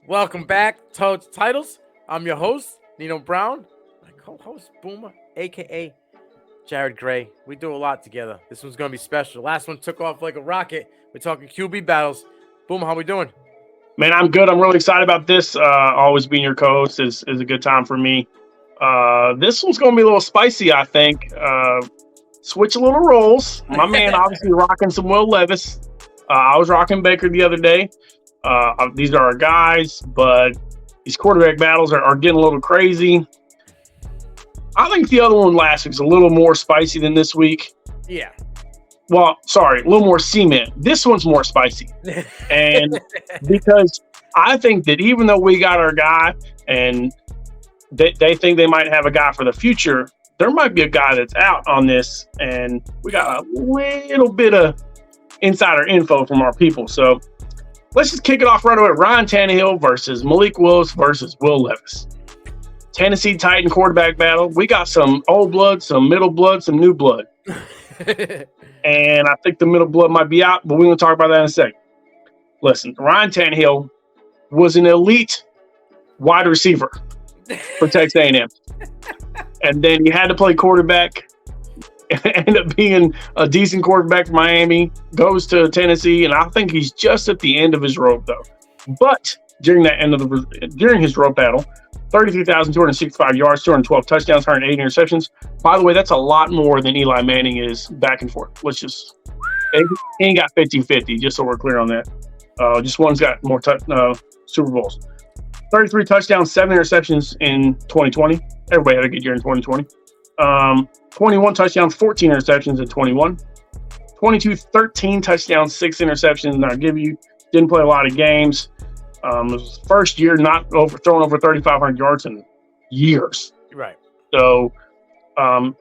Welcome back to Titles. I'm your host, Nino Brown. My co-host, Boomer, a.k.a. Jared Gray. We do a lot together. This one's going to be special. Last one took off like a rocket. We're talking QB battles. Boomer, how we doing? Man, I'm good. I'm really excited about this. Always being your co-host is a good time for me. This one's going to be a little spicy, I think. Switch a little roles. My man obviously rocking some Will Levis. I was rocking Baker the other day. These are our guys, but these quarterback battles are getting a little crazy. I think the other one last week's a little more spicy than this week. Yeah. Well, sorry, a little more cement. This one's more spicy. And because I think that even though we got our guy and they think they might have a guy for the future, there might be a guy that's out on this. And we got a little bit of insider info from our people. So let's just kick it off right away. Ryan Tannehill versus Malik Willis versus Will Levis. Tennessee Titan quarterback battle. We got some old blood, some middle blood, some new blood. And I think the middle blood might be out, but we're going to talk about that in a second. Listen, Ryan Tannehill was an elite wide receiver for Texas A&M. And then he had to play quarterback. Ended up being a decent quarterback for Miami, goes to Tennessee, and I think he's just at the end of his rope, though. But during his rope battle, 33,265 yards, 212 touchdowns, 108 interceptions. By the way, that's a lot more than Eli Manning is back and forth. He ain't got 50-50, just so we're clear on that. Just one's got more Super Bowls. 33 touchdowns, 7 interceptions in 2020. Everybody had a good year in 2020. 21 touchdowns, 14 interceptions in 21. 13 touchdowns, 6 interceptions. And I'll give you, didn't play a lot of games. It was his first year not throwing over 3,500 yards in years. Right. So the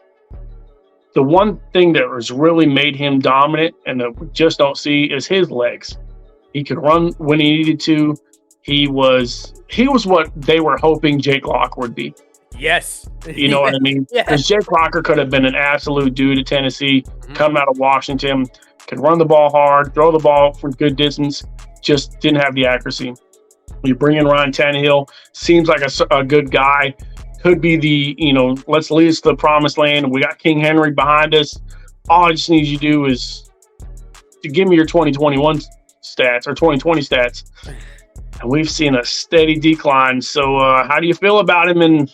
one thing that has really made him dominant and that we just don't see is his legs. He could run when he needed to. He was what they were hoping Jake Locker would be. Yes. You know what I mean? Because Jake Locker could have been an absolute dude at Tennessee, coming out of Washington, could run the ball hard, throw the ball from good distance, just didn't have the accuracy. You bring in Ryan Tannehill, seems like a good guy, could be let's lead us to the promised land. We got King Henry behind us. All I just need you to do is to give me your 2021 stats or 2020 stats. And we've seen a steady decline. So how do you feel about him, and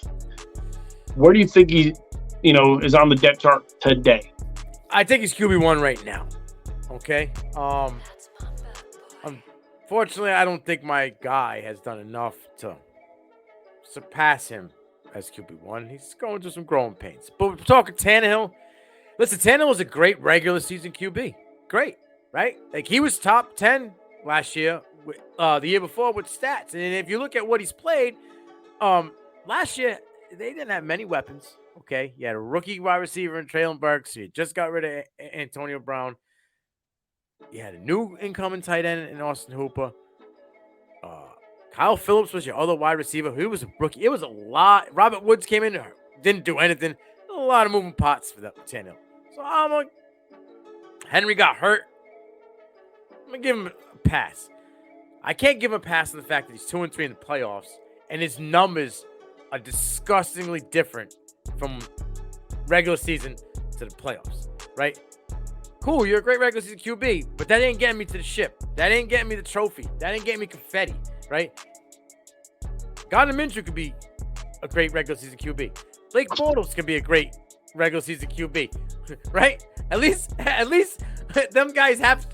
where do you think he, is on the depth chart today? I think he's QB1 right now. Okay. Unfortunately, I don't think my guy has done enough to surpass him as QB1. He's going through some growing pains. But we're talking Tannehill. Listen, Tannehill was a great regular season QB. Great, right? Like, he was top 10 last year, the year before with stats. And if you look at what he's played, last year, they didn't have many weapons, okay? You had a rookie wide receiver in Traylon Burks. You just got rid of Antonio Brown. You had a new incoming tight end in Austin Hooper. Kyle Phillips was your other wide receiver. He was a rookie. It was a lot. Robert Woods came in, didn't do anything. A lot of moving parts for that Tannehill. So I'm like, Henry got hurt. I'm going to give him a pass. I can't give him a pass on the fact that he's 2-3 in the playoffs, and his numbers are disgustingly different from regular season to the playoffs, right? Cool, you're a great regular season QB, but that ain't getting me to the ship. That ain't getting me the trophy. That ain't getting me confetti, right? Gardner Minshew could be a great regular season QB. Blake Bortles can be a great regular season QB, right? At least them guys have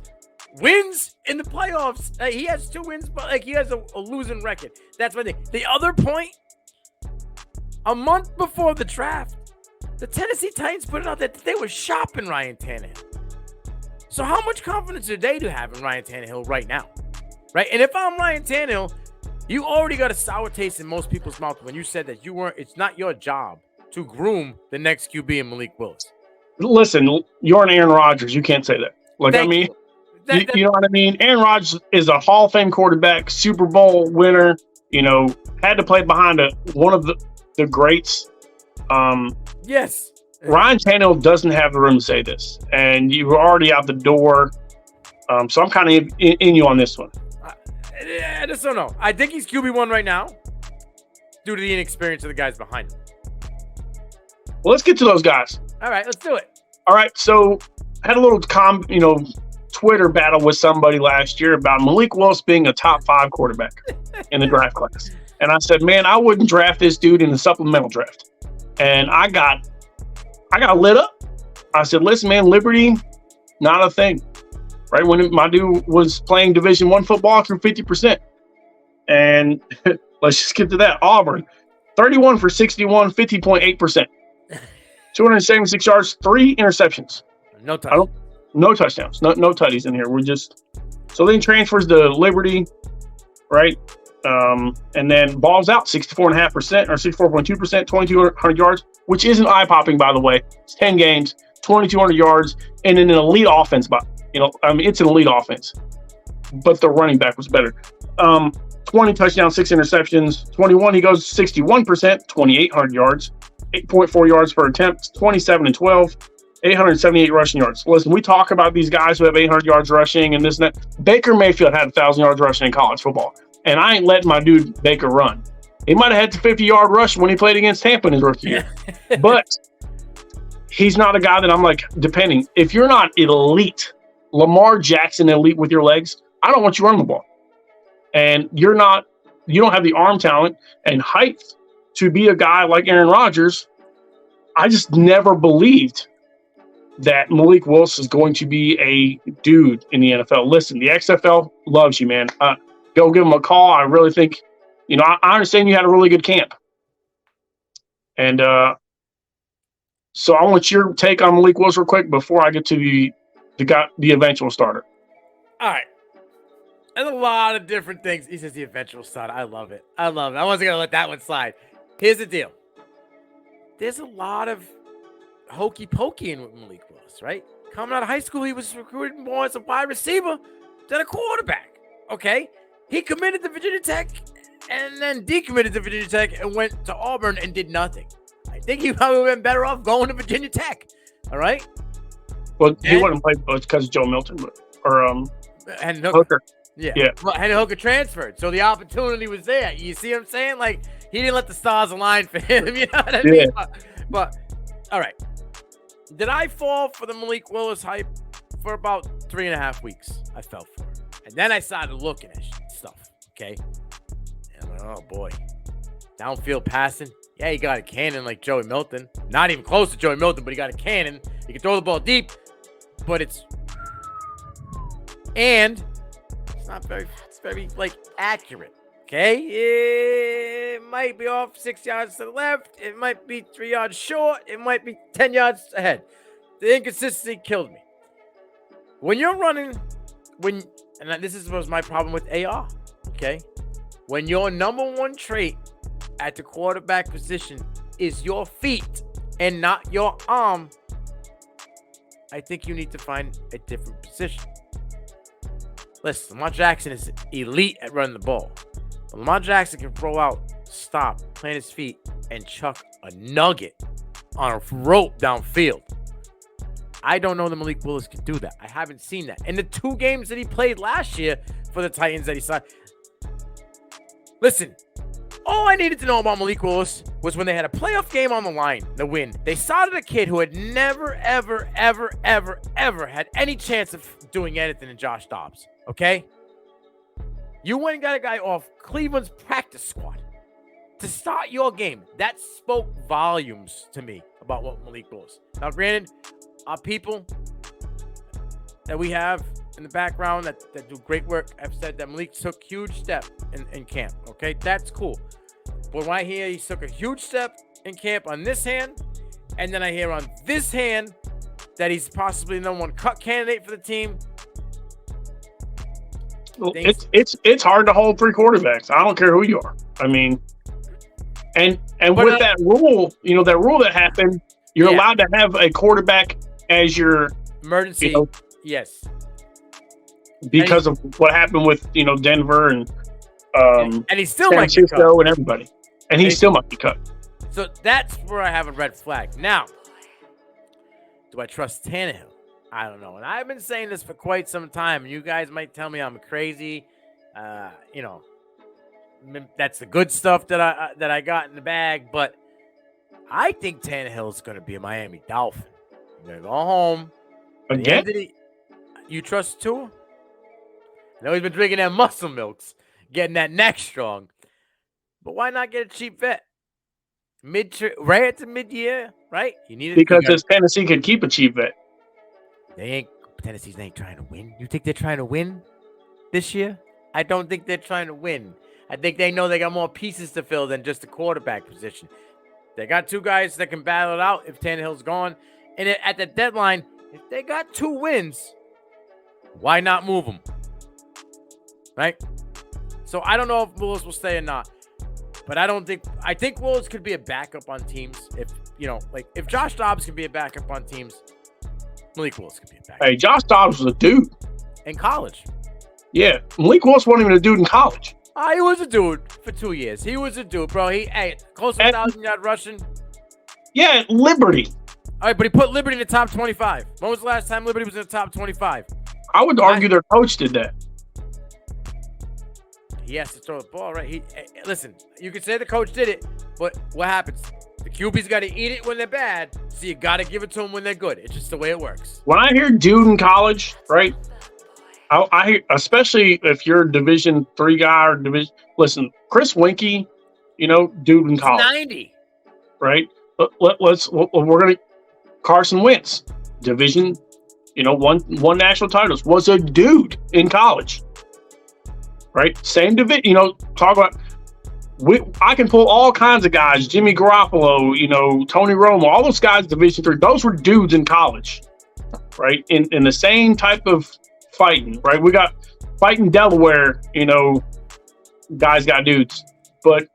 wins in the playoffs. He has 2 wins, but he has a losing record. That's my thing. The other point, a month before the draft, the Tennessee Titans put it out that they were shopping Ryan Tannehill. So how much confidence do they have in Ryan Tannehill right now? Right? And if I'm Ryan Tannehill, you already got a sour taste in most people's mouth when you said that it's not your job to groom the next QB in Malik Willis. Listen, you're an Aaron Rodgers. You can't say that. You know what I mean? Aaron Rodgers is a Hall of Fame quarterback, Super Bowl winner, had to play behind one of the greats. Yes. Ryan Tannehill doesn't have the room to say this, and you were already out the door. So I'm kind of in you on this one. I just don't know. I think he's QB1 right now due to the inexperience of the guys behind him. Well, let's get to those guys. All right, let's do it. All right, so I had a little Twitter battle with somebody last year about Malik Willis being a top 5 quarterback in the draft class. And I said, man, I wouldn't draft this dude in the supplemental draft. And I got lit up. I said, listen, man, Liberty, not a thing. Right when my dude was playing Division I football, threw 50%. And let's just get to that. Auburn, 31 for 61, 50.8%. 276 yards, 3 interceptions. No touchdowns. No touchdowns. No tutties in here. We're just so then transfers to Liberty, right? And then balls out 64.5% or 64.2%, 2,200 yards, which isn't eye popping, by the way. It's 10 games, 2,200 yards, and in an elite offense. It's an elite offense, but the running back was better. 20 touchdowns, 6 interceptions. 21, he goes 61%, 2,800 yards, 8.4 yards per attempt, 27 and 12. 878 rushing yards. Listen, we talk about these guys who have 800 yards rushing and this and that. Baker Mayfield had 1,000 yards rushing in college football, and I ain't letting my dude Baker run. He might have had the 50-yard rush when he played against Tampa in his rookie year, but he's not a guy that I'm like depending. If you're not elite, Lamar Jackson elite with your legs, I don't want you running the ball. And you don't have the arm talent and height to be a guy like Aaron Rodgers. I just never believed that Malik Willis is going to be a dude in the NFL. Listen, the XFL loves you, man. Go give him a call. I really think, I understand you had a really good camp. And so I want your take on Malik Willis real quick before I get to the eventual starter. All right. There's a lot of different things. He says the eventual starter. I love it. I wasn't going to let that one slide. Here's the deal. There's a lot of hokey pokey in Malik Willis, right? Coming out of high school, he was recruited more as a wide receiver than a quarterback. Okay? He committed to Virginia Tech and then decommitted to Virginia Tech and went to Auburn and did nothing. I think he probably would have been better off going to Virginia Tech. All right? Well, he wouldn't play because of Joe Milton and Hooker. Yeah. Well, and Hooker transferred, so the opportunity was there. You see what I'm saying? Like, he didn't let the stars align for him. You know what I mean? But all right. Did I fall for the Malik Willis hype for about 3.5 weeks? I fell for it. And then I started looking at stuff, okay? And I'm like, oh, boy. Downfield passing. Yeah, he got a cannon like Joey Milton. Not even close to Joey Milton, but he got a cannon. He can throw the ball deep, but it's not very, accurate, okay? It might be off 6 yards to the left. It might be 3 yards short. It might be 10 yards ahead. The inconsistency killed me. When you're running, and this was my problem with AR, okay? When your number one trait at the quarterback position is your feet and not your arm, I think you need to find a different position. Listen, Lamar Jackson is elite at running the ball. But Lamar Jackson can throw out, stop, plant his feet, and chuck a nugget on a rope downfield. I don't know that Malik Willis can do that. I haven't seen that. In the 2 games that he played last year for the Titans that he signed. Listen, all I needed to know about Malik Willis was when they had a playoff game on the line, the win. They started a kid who had never, ever, ever, ever, ever had any chance of doing anything in Josh Dobbs. Okay? You went and got a guy off Cleveland's practice squad to start your game. That spoke volumes to me about what Malik Willis. Now, granted, our people that we have in the background that do great work have said that Malik took huge step in camp. Okay? That's cool. But when I hear he took a huge step in camp on this hand, and then I hear on this hand that he's possibly the number 1 cut candidate for the team. Well, it's hard to hold 3 quarterbacks. I don't care who you are. I mean, and with that rule, that rule that happened, you're allowed to have a quarterback as your emergency. Yes. Because of what happened with Denver and he still San might be cut. And everybody, and he still might be cut. So that's where I have a red flag. Now, do I trust Tannehill? I don't know. And I've been saying this for quite some time. You guys might tell me I'm crazy. That's the good stuff that I got in the bag. But I think Tannehill is going to be a Miami Dolphin. I'm going to go home. Again? You trust Tua? I know he's been drinking that muscle milks, getting that neck strong. But why not get a cheap vet? Right at the mid-year, right? Because this Tennessee could keep a cheap vet. Tennessee's ain't trying to win. You think they're trying to win this year? I don't think they're trying to win. I think they know they got more pieces to fill than just the quarterback position. They got two guys that can battle it out if Tannehill's gone. And at the deadline, if they got 2 wins, why not move them? Right? So I don't know if Willis will stay or not. But I think Willis could be a backup on teams. If Josh Dobbs can be a backup on teams, Malik Willis could be a backup. Hey, Josh Dobbs was a dude. In college. Yeah. Malik Willis wasn't even a dude in college. He was a dude for 2 years. He was a dude, bro. Close to 1,000-yard rushing. Yeah, Liberty. All right, but he put Liberty in the top 25. When was the last time Liberty was in the top 25? I would argue their coach did that. He has to throw the ball, right? Listen, you could say the coach did it, but what happens? The QB's got to eat it when they're bad, so you got to give it to them when they're good. It's just the way it works. When I hear dude in college, right, I hear, especially if you're a Division III guy or division. Listen, Chris Winkie, dude in college, 90, right? We're gonna Carson Wentz, Division, won national titles, was a dude in college. Right, same division. Talk about. I can pull all kinds of guys. Jimmy Garoppolo, Tony Romo, all those guys. Division III. Those were dudes in college, right? In the same type of fighting, right? We got fighting Delaware. Guys got dudes, but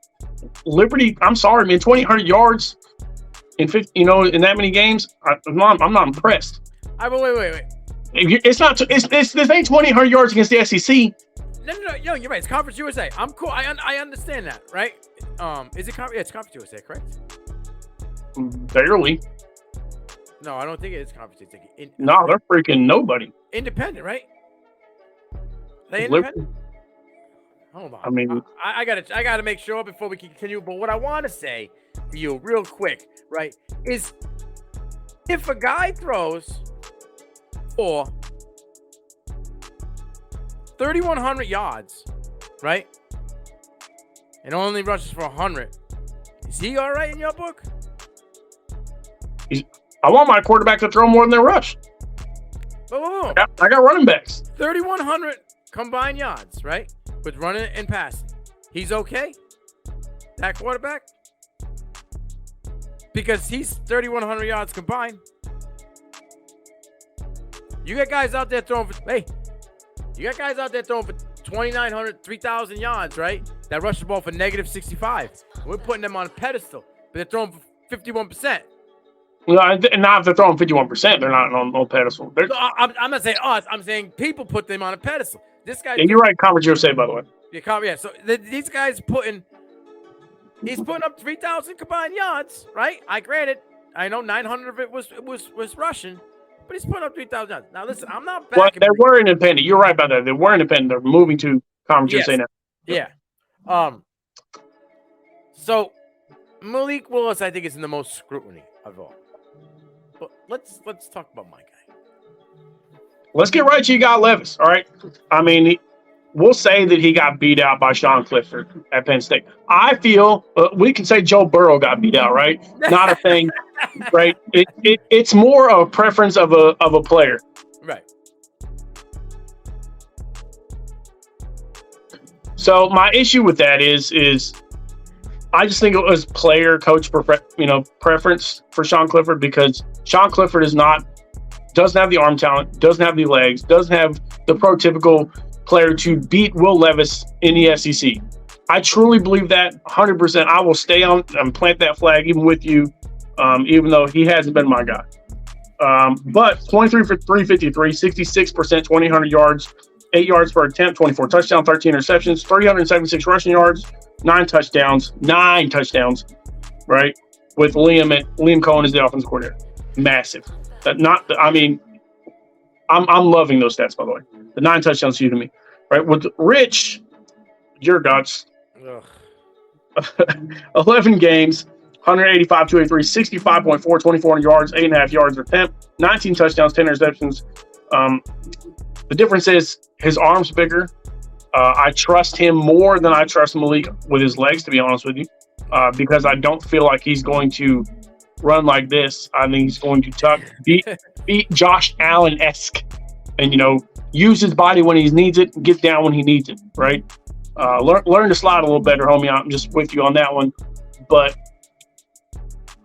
Liberty. I'm sorry, man. 2,000 yards in 50. In that many games. I'm not impressed. Wait. It's not. This ain't 2,000 yards against the SEC. No, you're right. It's Conference USA. I'm cool. I understand that, right? Is it Conference? Yeah, it's Conference USA, correct? Barely. No, I don't think it is Conference USA. No, they're freaking nobody. Independent, right? They independent? Hold on. I mean, I gotta make sure before we can continue. But what I want to say to you, real quick, right, is if a guy throws for 3,100 yards, right? And only rushes for 100. Is he all right in your book? I want my quarterback to throw more than they rush. Whoa. I got running backs. 3,100 combined yards, right? With running and passing. He's okay? That quarterback? Because he's 3,100 yards combined. You got guys out there throwing for... Hey, you got guys out there throwing for 2,900, 3,000 yards, right? That rush the ball for negative 65. We're putting them on a pedestal, but they're throwing for 51%. Well, not if they're throwing 51%, they're not on pedestal. No, I'm not saying us. I'm saying people put them on a pedestal. This guy. Yeah, you're right. Conference USA, by the way. Yeah. So these guys he's putting up 3,000 combined yards, right? I know 900 of it was rushing. But he's putting up 3,000 yards. Now, listen, I'm not back. Well, they were independent. You're right about that. They were independent. They're moving to Conference USA now. Yeah. So, Malik Willis, I think, is in the most scrutiny of all. But let's talk about my guy. Let's get right to you got Levis, all right? I mean, we'll say that he got beat out by Sean Clifford at Penn State. I feel we can say Joe Burrow got beat out, right? Not a thing, right? It's more a preference of a player, right? So my issue with that is I just think it was player coach preference for Sean Clifford, because Sean Clifford doesn't have the arm talent, doesn't have the legs, doesn't have the prototypical player to beat Will Levis in the SEC. I truly believe that 100%. I will stay on and plant that flag even with you, even though he hasn't been my guy. But 23 for 353, 66%, 2,000 yards, 8 yards per attempt, 24 touchdowns, 13 interceptions, 376 rushing yards, 9 touchdowns, right? With Liam Cohen as the offensive coordinator. Massive. I'm loving those stats, by the way. The 9 touchdowns to me, right? With Rich, your guts, 11 games, 185, 283, 65.4, 24 yards, 8.5 yards per attempt, 19 touchdowns, 10 interceptions. The difference is his arm's bigger. I trust him more than I trust Malik with his legs, to be honest with you, because I don't feel like he's going to run like this. I think he's going to tuck, beat Josh Allen-esque, and use his body when he needs it, and get down when he needs it. Right? Learn to slide a little better, homie. I'm just with you on that one, but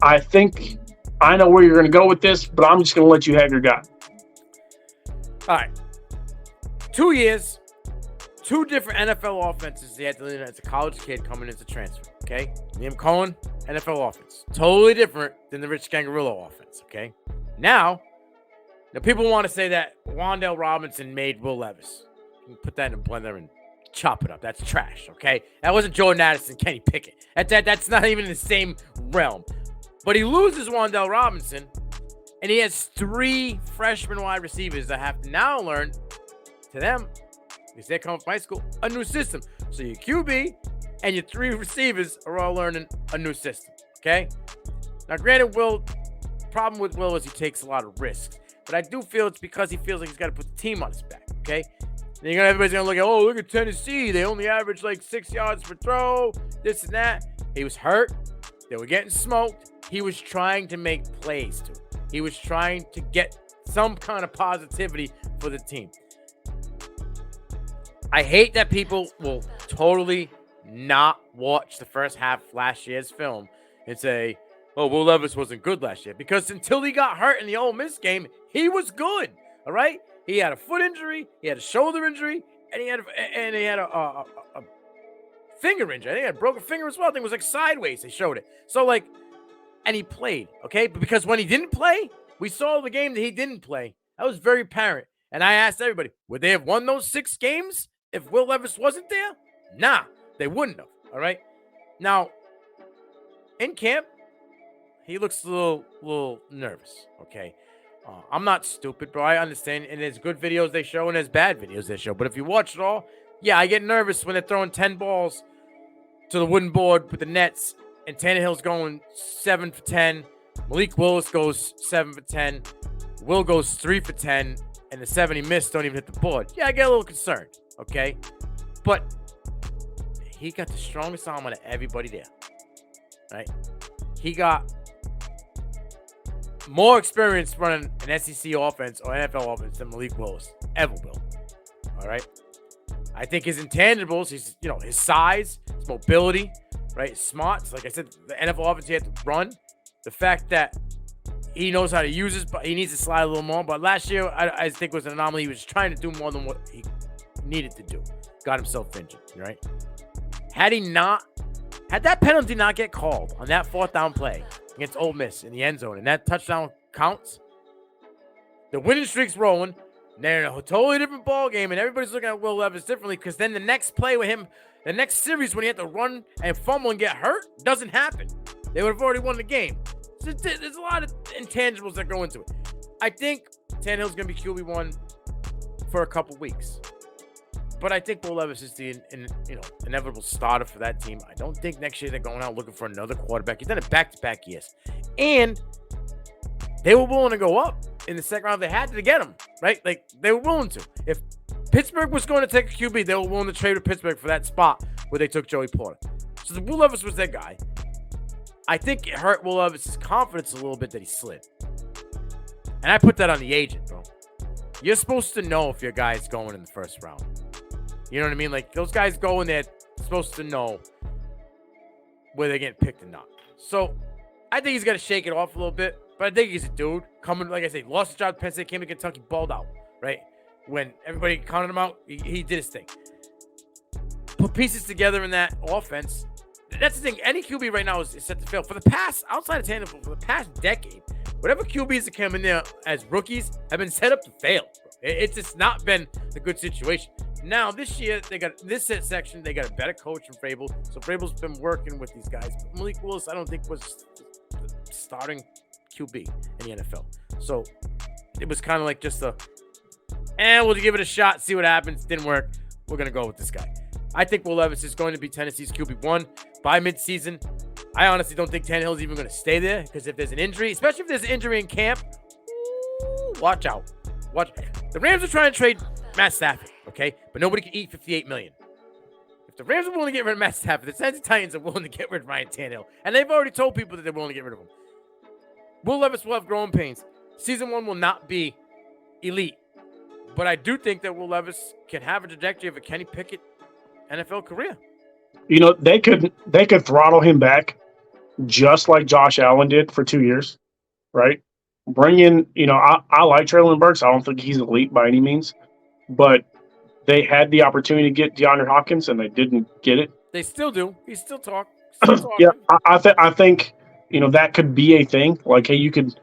I think I know where you're going to go with this, but I'm just going to let you have your guy. All right. 2 years, 2 different NFL offenses he had to learn as a college kid coming into transfer, okay? Liam Cohen, NFL offense. Totally different than the Rich Gangarillo offense, okay? Now people want to say that Wan'Dale Robinson made Will Levis. You can put that in a blender and chop it up. That's trash, okay? That wasn't Jordan Addison, Kenny Pickett. That's not even in the same realm. But he loses Wan'Dale Robinson, and he has 3 freshman wide receivers that have to now learn, to them, because they come from high school, a new system. So your QB and your 3 receivers are all learning a new system, okay? Now, granted, problem with Will is he takes a lot of risks, but I do feel it's because he feels like he's got to put the team on his back, okay? And everybody's going to look at Tennessee. They only average like 6 yards per throw, this and that. He was hurt. They were getting smoked. He was trying to make plays, too. He was trying to get some kind of positivity for the team. I hate that people will totally not watch the first half of last year's film and say, oh, Will Levis wasn't good last year. Because until he got hurt in the Ole Miss game, he was good, all right? He had a foot injury, he had a shoulder injury, and he had a finger injury. I think he had a broken finger as well. I think it was like sideways. They showed it. So, and he played, okay? But because when he didn't play, we saw the game that he didn't play. That was very apparent. And I asked everybody, would they have won those 6 games if Will Levis wasn't there? Nah, they wouldn't have, all right? Now, in camp, he looks a little nervous, okay? I'm not stupid, bro. I understand. And there's good videos they show and there's bad videos they show. But if you watch it all, yeah, I get nervous when they're throwing 10 balls to the wooden board with the nets and Tannehill's going 7 for 10. Malik Willis goes 7 for 10. Will goes 3 for 10. And the 7 he missed don't even hit the board. Yeah, I get a little concerned, okay? But he got the strongest arm out of everybody there, right? He got more experience running an SEC offense or NFL offense than Malik Willis ever will, all right? I think his intangibles, his size, his mobility, right? His smarts. Like I said, the NFL offense he had to run. The fact that he knows how to use his, but he needs to slide a little more. But last year, I think was an anomaly. He was trying to do more than what he needed to do. Got himself injured, right? Had that penalty not get called on that 4th down play against Ole Miss in the end zone, and that touchdown counts, the winning streak's rolling. They're in a totally different ball game, and everybody's looking at Will Levis differently because then the next play with him, the next series when he had to run and fumble and get hurt, doesn't happen. They would have already won the game. So there's a lot of intangibles that go into it. I think Tannehill's going to be QB1 for a couple weeks. But I think Will Levis is the inevitable starter for that team. I don't think next year they're going out looking for another quarterback. He's done it back-to-back years. And they were willing to go up in the second round. They had to get him, right? Like, they were willing to. If Pittsburgh was going to take a QB, they were willing to trade with Pittsburgh for that spot where they took Joey Porter. So Will Levis was their guy. I think it hurt Will Levis' confidence a little bit that he slid. And I put that on the agent, bro. You're supposed to know if your guy's going in the first round. You know what I mean? Like, those guys go in there supposed to know where they're getting picked or not. So, I think he's got to shake it off a little bit. But I think he's a dude coming, like I say, lost his job at Penn State, came to Kentucky, balled out, right? When everybody counted him out, he did his thing. Put pieces together in that offense. That's the thing. Any QB right now is set to fail. For the past, outside of Tannehill, for the past decade, whatever QBs that come in there as rookies have been set up to fail. It's just not been a good situation. Now, this year, they got this section, they got a better coach in Vrabel. So Vrabel's been working with these guys. But Malik Willis, I don't think, was the starting QB in the NFL. So it was kind of like just we'll give it a shot, see what happens. Didn't work. We're going to go with this guy. I think Will Levis is going to be Tennessee's QB1 by midseason. I honestly don't think Tannehill is even going to stay there because if there's an injury, especially if there's an injury in camp, watch out. The Rams are trying to trade Matt Stafford, okay? But nobody can eat $58 million. If the Rams are willing to get rid of Matt Stafford, the Tennessee Titans are willing to get rid of Ryan Tannehill. And they've already told people that they're willing to get rid of him. Will Levis will have growing pains. Season 1 will not be elite. But I do think that Will Levis can have a trajectory of a Kenny Pickett NFL career. You know, they could throttle him back just like Josh Allen did for 2 years, right? Bring in, you know, I like Traylon Burks. I don't think he's elite by any means, but they had the opportunity to get DeAndre Hopkins and they didn't get it. They still do. He's still talking. Yeah, I think, you know, that could be a thing. Like, hey, you could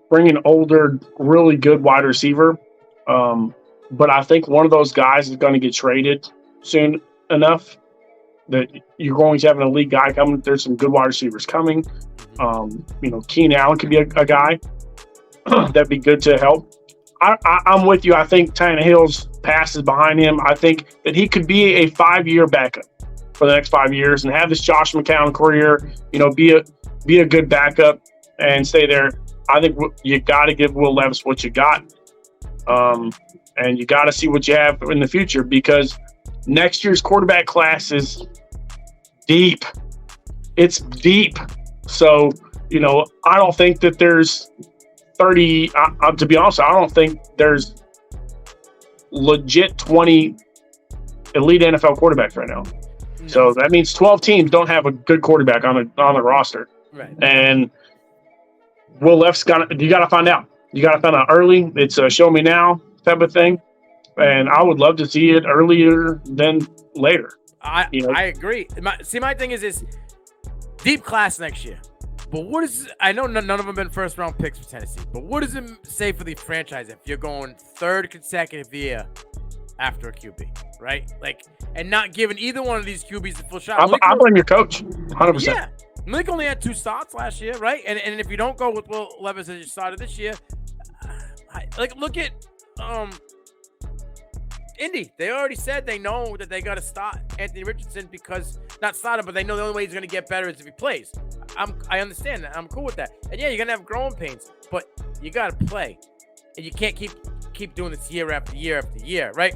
bring an older, really good wide receiver. But I think one of those guys is going to get traded soon enough that you're going to have an elite guy coming. There's some good wide receivers coming. You know, Keenan Allen could be a guy that'd be good to help. I'm with you. I think Tannehill's pass is behind him. I think that he could be a 5-year backup for the next 5 years and have this Josh McCown career, you know, be a good backup and stay there. I think you got to give Will Levis what you got. And you got to see what you have in the future because next year's quarterback class is deep. It's deep. So, you know, I don't think that there's 30, to be honest, I don't think there's legit 20 elite NFL quarterbacks right now. No. So that means 12 teams don't have a good quarterback on the roster. Right. And Will Levis you got to find out. You got to find out early. It's a show me now type of thing. And I would love to see it earlier than later. I agree. My thing is deep class next year. But I know none of them been first round picks for Tennessee, but what does it say for the franchise if you're going third consecutive year after a QB, right? Like, and not giving either one of these QBs the full shot. I blame your coach, 100%. Yeah. Malik only had 2 starts last year, right? And if you don't go with Will Levis as you started this year, look at Indy. They already said they know that they got to start Anthony Richardson because not start him, but they know the only way he's going to get better is if he plays. I understand that. I'm cool with that. And yeah, you're going to have growing pains, but you got to play. And you can't keep doing this year after year after year, right?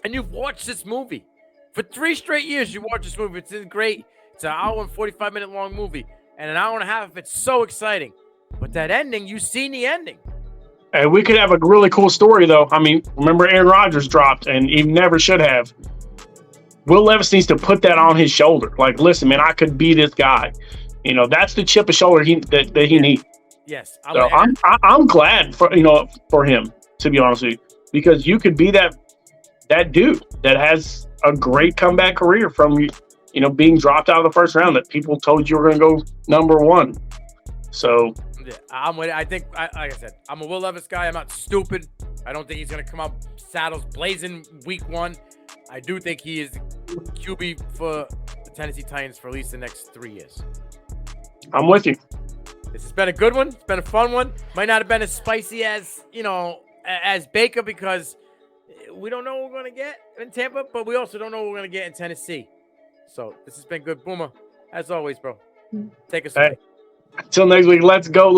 And you've watched this movie. For 3 straight years, you watch this movie. It's great. It's an hour and 45-minute long movie. And an hour and a half, it's so exciting. But that ending, you've seen the ending. And we could have a really cool story, though. I mean, remember Aaron Rodgers dropped, and he never should have. Will Levis needs to put that on his shoulder. Like, listen, man, I could be this guy. You know, that's the chip of shoulder that he needs. Yes, I'm glad for him, to be honest with you, because you could be that dude that has a great comeback career from being dropped out of the first round that people told you were going to go number 1. So. Yeah, I'm with it. I think, like I said, I'm a Will Levis guy. I'm not stupid. I don't think he's going to come out saddles blazing week 1. I do think he is QB for the Tennessee Titans for at least the next 3 years. I'm with you. This has been a good one. It's been a fun one. Might not have been as spicy as Baker because we don't know what we're going to get in Tampa, but we also don't know what we're going to get in Tennessee. So this has been good. Boomer, as always, bro. Take us away. Until next week, let's go.